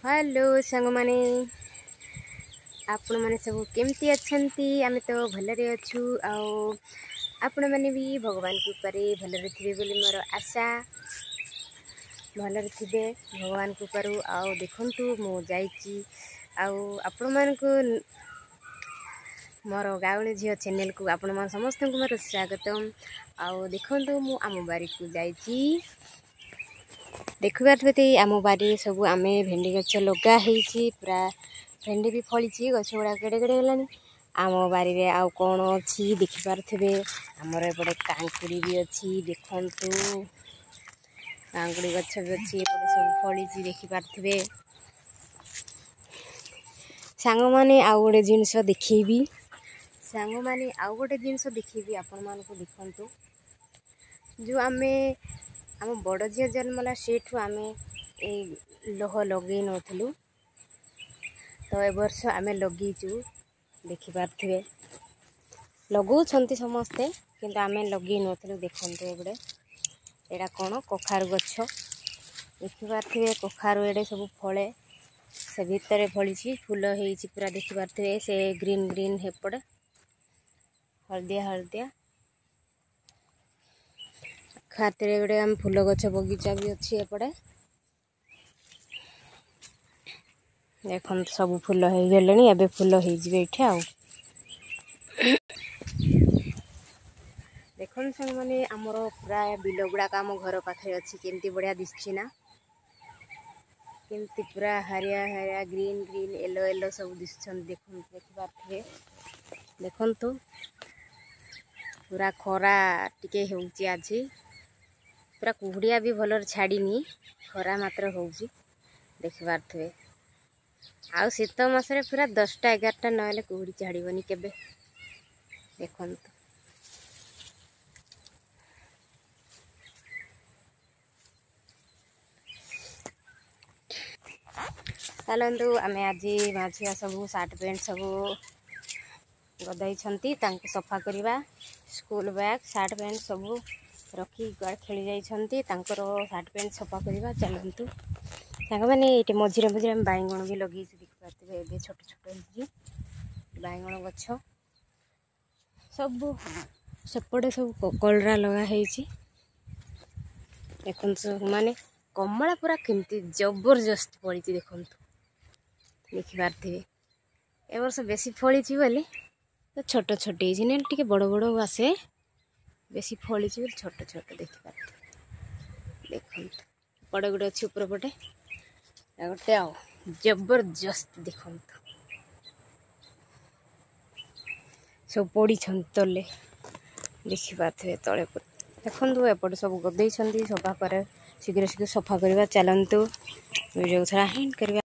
Hello सांग माने आपण माने सब केमती अच्छंती आमे तो भलरे अच्छू आओ आपण माने भी भगवान के ऊपर भलरे थिबे बोली मोर आशा भलरे थिबे भगवान के ऊपर आओ देखंतु मो जाईची आओ आपण मान को मोर गाउली झियो चैनल को आपण मान समस्त को मोर स्वागतम आओ देखंतु मो आम बारी को जाईची देखुते आम बारी सब आम भेंडी गच लगाई पूरा भेंडी भी फली गच गुड़ा केड़े केड़े गलानी आम बारी रे आउ कौन अच्छी देखिपे आमर एपटे कांकुड़ी भी अच्छी देखंतु कांकुड़ी गछ भी अच्छी एपटे सब फली देखिपे सांग माने आउ गोटे जिनस देखी सांग माने आउ गोटे जिनस देखी आपण मान को देखंतु जो आमे आम बड़ झील जन्मला सेठू आम लोह लगे नलु तो ए वर्ष आम लगेचु देखिपे लगाउछंती समस्ते किंतु आम लगे नलु देखते एबड़े एटा कौन कखारु गछ देखिपे कखारु एडे सब फले से भितर फली फूल हो पूरा देखिपे से ग्रीन ग्रीन हेपड़े हलदिया हलदिया खाते गोटे आम फूल गछ बगीचा भी अच्छी एपटे देख सब फूल हो गले एबे फूल हो ये आउ देख सांग माने आमर पूरा बिल गुड़ाक आम घर पाखे अच्छी केमती बढ़िया दिशा ना केमती पूरा हरिया हरिया ग्रीन ग्रीन येलो येलो सब दिशुं देखिपे देखंतु पूरा खरा टिके होउची आज पूरा कुहुड़िया भी भलर छाड़नी खरा मात्र होउची देखिपे आउ शीत मासरे पूरा 10टा 11टा नहले कुहुड़ी छाड़बनी केबे देखंतु चलतु आम आज माझिया सब सार्ट पैंट सब गदाई सफा करवा स्कूल बैग सार्ट पैंट सब रखी खेली जाइछंती सार्ट पैंट सफा करवा चलतु सांग मैंने ये मझे मझे बैगण भी लगे देखिपे ए छोट छोट बैगण गछ सब सेपटे सब कलरा लगा देख माने कमला पूरा केमती जबरदस्त फली देखु देखिपे ए वर्ष बेसी फली बोली तो छोट छोट टे बड़ बड़ आसे बेसी फली छोट छोट देखिपे देख बड़े गोटे अच्छी ऊपर पटे गोटे आ जबरदस्त देखु सब पड़ी तले देखिपे तले देखु एपटे सब गदे सफा कर शीघ्र शीघ्र सफा करवा चलतु वीडियो थोड़ा हिंट करवा।